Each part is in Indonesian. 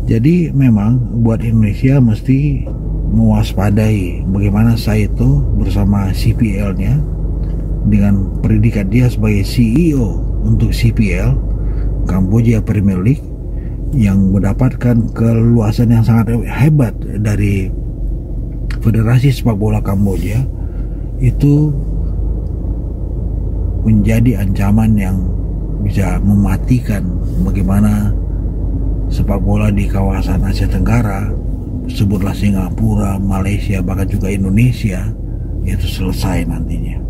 Jadi memang buat Indonesia mesti mewaspadai bagaimana Saito bersama CPL-nya dengan predikat dia sebagai CEO untuk CPL, Kamboja Premier League, yang mendapatkan keluasan yang sangat hebat dari Federasi Sepak Bola Kamboja, itu menjadi ancaman yang bisa mematikan bagaimana sepak bola di kawasan Asia Tenggara, sebutlah Singapura, Malaysia, bahkan juga Indonesia, itu selesai nantinya.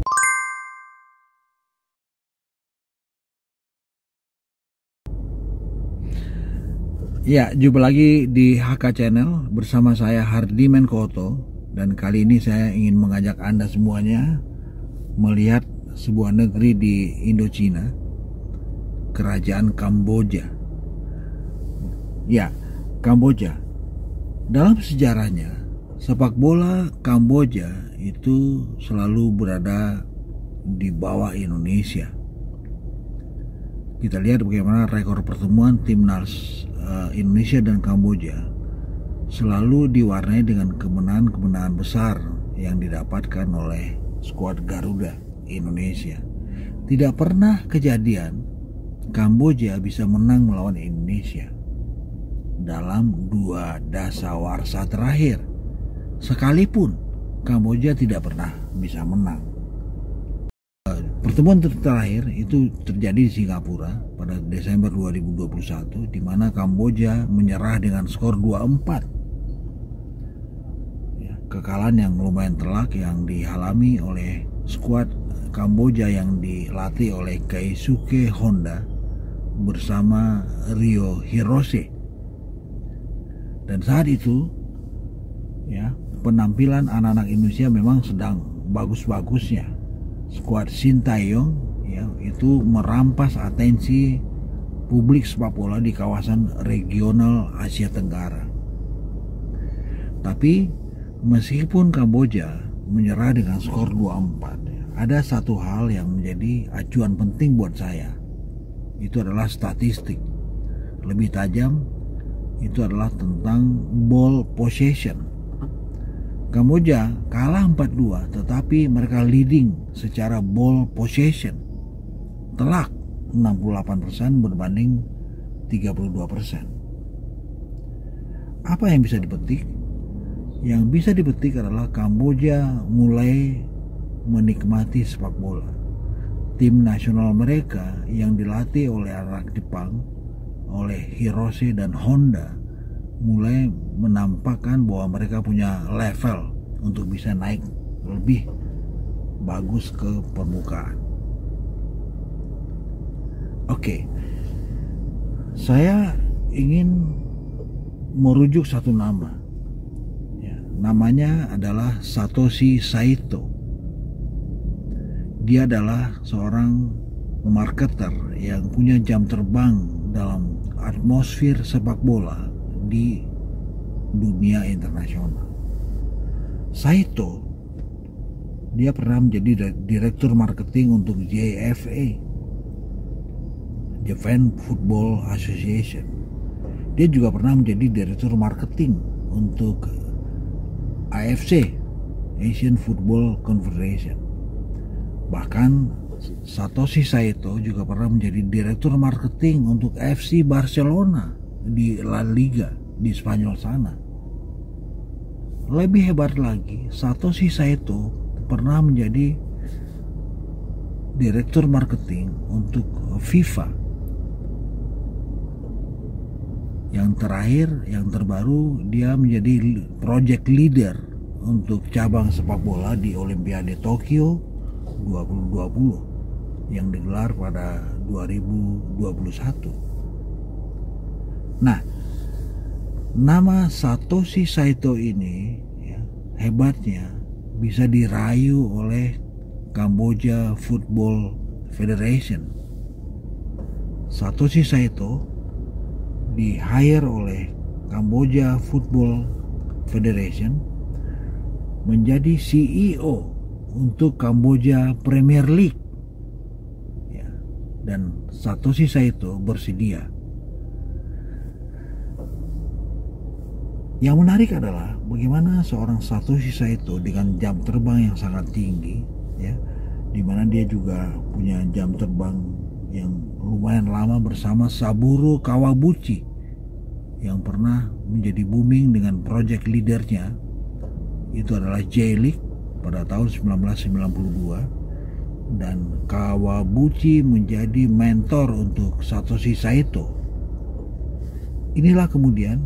Ya, jumpa lagi di HK Channel bersama saya Hardy Menkoto, dan kali ini saya ingin mengajak Anda semuanya melihat sebuah negeri di Indochina, Kerajaan Kamboja. Ya, Kamboja. Dalam sejarahnya, sepak bola Kamboja itu selalu berada di bawah Indonesia. Kita lihat bagaimana rekor pertemuan timnas Indonesia dan Kamboja selalu diwarnai dengan kemenangan-kemenangan besar yang didapatkan oleh skuad Garuda Indonesia. Tidak pernah kejadian Kamboja bisa menang melawan Indonesia dalam 2 dasawarsa terakhir. Sekalipun Kamboja tidak pernah bisa menang. Pertemuan terakhir itu terjadi di Singapura pada Desember 2021, di mana Kamboja menyerah dengan skor 2-4. Kekalahan yang lumayan telak yang dialami oleh skuad Kamboja yang dilatih oleh Keisuke Honda bersama Rio Hirose. Dan saat itu ya, penampilan anak-anak Indonesia memang sedang bagus-bagusnya. Skuad Sintayong ya, itu merampas atensi publik sepak bola di kawasan regional Asia Tenggara. Tapi meskipun Kamboja menyerah dengan skor 2-4, ada satu hal yang menjadi acuan penting buat saya. Itu adalah statistik. Lebih tajam, itu adalah tentang ball possession. Kamboja kalah 4-2, tetapi mereka leading secara ball possession telak 68% berbanding 32%. Apa yang bisa dipetik? Yang bisa dipetik adalah Kamboja mulai menikmati sepak bola. Tim nasional mereka yang dilatih oleh anak Jepang, oleh Hirose dan Honda, mulai menampakkan bahwa mereka punya level untuk bisa naik lebih bagus ke permukaan. Oke, saya ingin merujuk satu nama. Namanya adalah Satoshi Saito. Dia adalah seorang marketer yang punya jam terbang dalam atmosfer sepak bola di dunia internasional. Saito, dia pernah menjadi direktur marketing untuk JFA, Japan Football Association. Dia juga pernah menjadi direktur marketing untuk AFC, Asian Football Confederation. Bahkan Satoshi Saito juga pernah menjadi direktur marketing untuk FC Barcelona di La Liga di Spanyol sana. Lebih hebat lagi, Satoshi Saito pernah menjadi direktur marketing untuk FIFA. Yang terakhir, yang terbaru, dia menjadi project leader untuk cabang sepak bola di Olimpiade Tokyo 2020 yang digelar pada 2021. Nah, nama Satoshi Saito ini ya, hebatnya bisa dirayu oleh Kamboja Football Federation. Satoshi Saito di-hire oleh Kamboja Football Federation menjadi CEO untuk Kamboja Premier League ya, dan Satoshi Saito bersedia Yang menarik adalah bagaimana seorang Satoshi Saito dengan jam terbang yang sangat tinggi, ya, dimana dia juga punya jam terbang yang lumayan lama bersama Saburo Kawabuchi yang pernah menjadi booming dengan project leadernya, itu adalah J-League pada tahun 1992, dan Kawabuchi menjadi mentor untuk Satoshi Saito. Inilah kemudian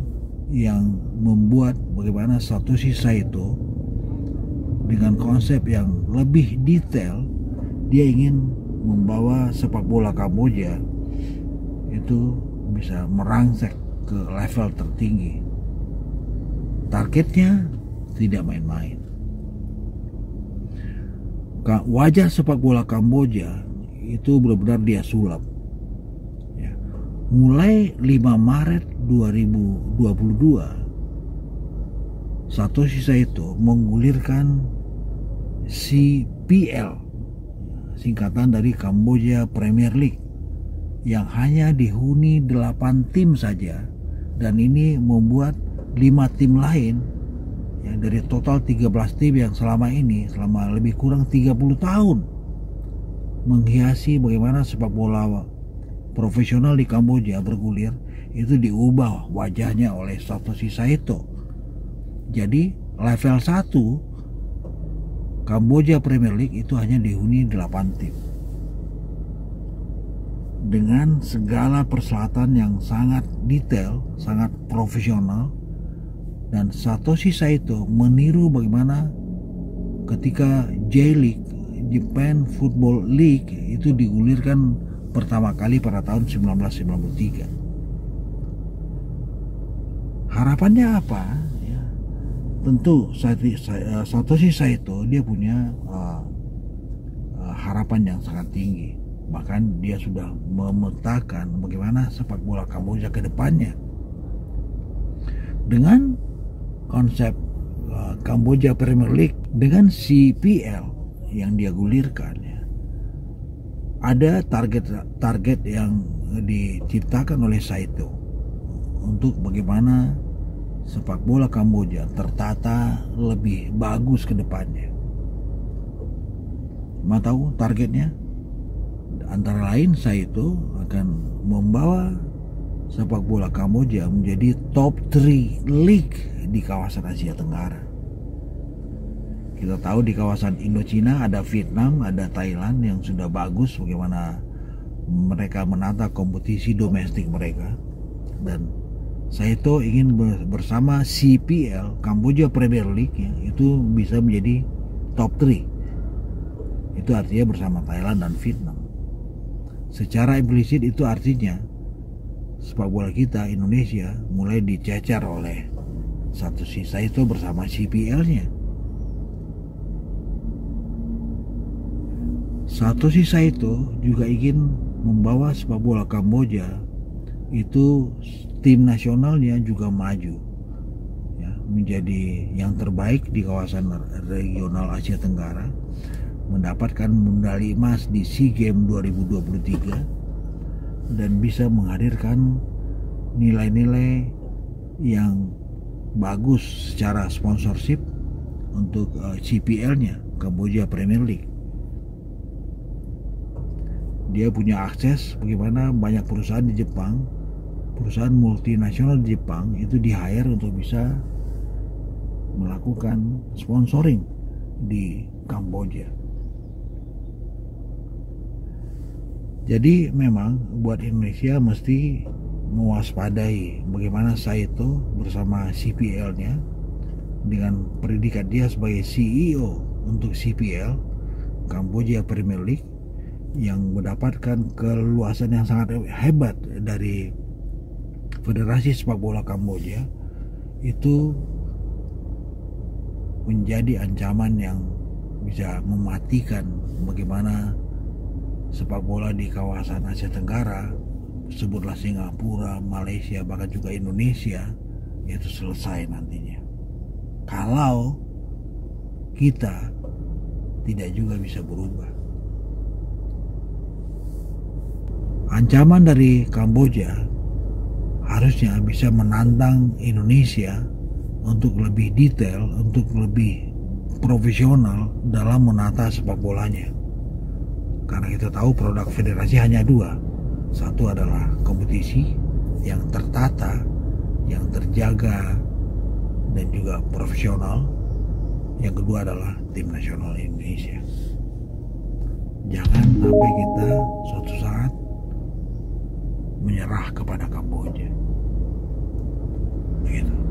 yang membuat bagaimana Satoshi Saito dengan konsep yang lebih detail, dia ingin membawa sepak bola Kamboja itu bisa merangsek ke level tertinggi. Targetnya tidak main-main. Wajah sepak bola Kamboja itu benar-benar dia sulap. Ya. Mulai 5 Maret 2022, Satoshi Saito menggulirkan CPL, singkatan dari Cambodia Premier League, yang hanya dihuni 8 tim saja, dan ini membuat 5 tim lain ya, dari total 13 tim yang selama lebih kurang 30 tahun menghiasi bagaimana sepak bola profesional di Kamboja bergulir, itu diubah wajahnya oleh Satoshi Saito. Jadi level 1 Kamboja Premier League itu hanya dihuni 8 tim dengan segala persyaratan yang sangat detail, sangat profesional. Dan Satoshi Saito meniru bagaimana ketika J-League, Japan Football League, itu digulirkan pertama kali pada tahun 1993. Harapannya apa? Ya, tentu Satoshi Saito dia punya harapan yang sangat tinggi. Bahkan dia sudah memetakan bagaimana sepak bola Kamboja ke depannya. Dengan konsep Kamboja Premier League dengan CPL yang dia gulirkan, ya, ada target yang diciptakan oleh Saito untuk bagaimana sepak bola Kamboja tertata lebih bagus ke depannya. Mau tahu targetnya? Antara lain Saito akan membawa sepak bola Kamboja menjadi top 3 league di kawasan Asia Tenggara. Kita tahu di kawasan Indochina ada Vietnam, ada Thailand yang sudah bagus bagaimana mereka menata kompetisi domestik mereka, dan Saito ingin bersama CPL, Kamboja Premier League, ya, itu bisa menjadi top 3. Itu artinya bersama Thailand dan Vietnam. Secara implisit itu artinya sepak bola kita Indonesia mulai dicecer oleh Satoshi Saito bersama CPL-nya. Satoshi Saito juga ingin membawa sepak bola Kamboja itu tim nasionalnya juga maju, ya, menjadi yang terbaik di kawasan regional Asia Tenggara, mendapatkan medali emas di SEA Games 2023 dan bisa menghadirkan nilai-nilai yang bagus secara sponsorship untuk CPL-nya, Kamboja Premier League. Dia punya akses bagaimana banyak perusahaan di Jepang, perusahaan multinasional di Jepang itu di-hire untuk bisa melakukan sponsoring di Kamboja. Jadi memang buat Indonesia mesti mewaspadai bagaimana Saito bersama CPL-nya dengan predikat dia sebagai CEO untuk CPL, Kamboja Premier League, yang mendapatkan keluasan yang sangat hebat dari Federasi Sepak Bola Kamboja, itu menjadi ancaman yang bisa mematikan bagaimana sepak bola di kawasan Asia Tenggara, sebutlah Singapura, Malaysia, bahkan juga Indonesia, itu selesai nantinya kalau kita tidak juga bisa berubah. Ancaman dari Kamboja harusnya bisa menantang Indonesia untuk lebih detail, untuk lebih profesional dalam menata sepak bolanya. Karena kita tahu produk federasi hanya dua. Satu adalah kompetisi yang tertata, yang terjaga, dan juga profesional. Yang kedua adalah tim nasional Indonesia. Jangan sampai kita suatu saat menyerah kepada Kamboja. Begitu.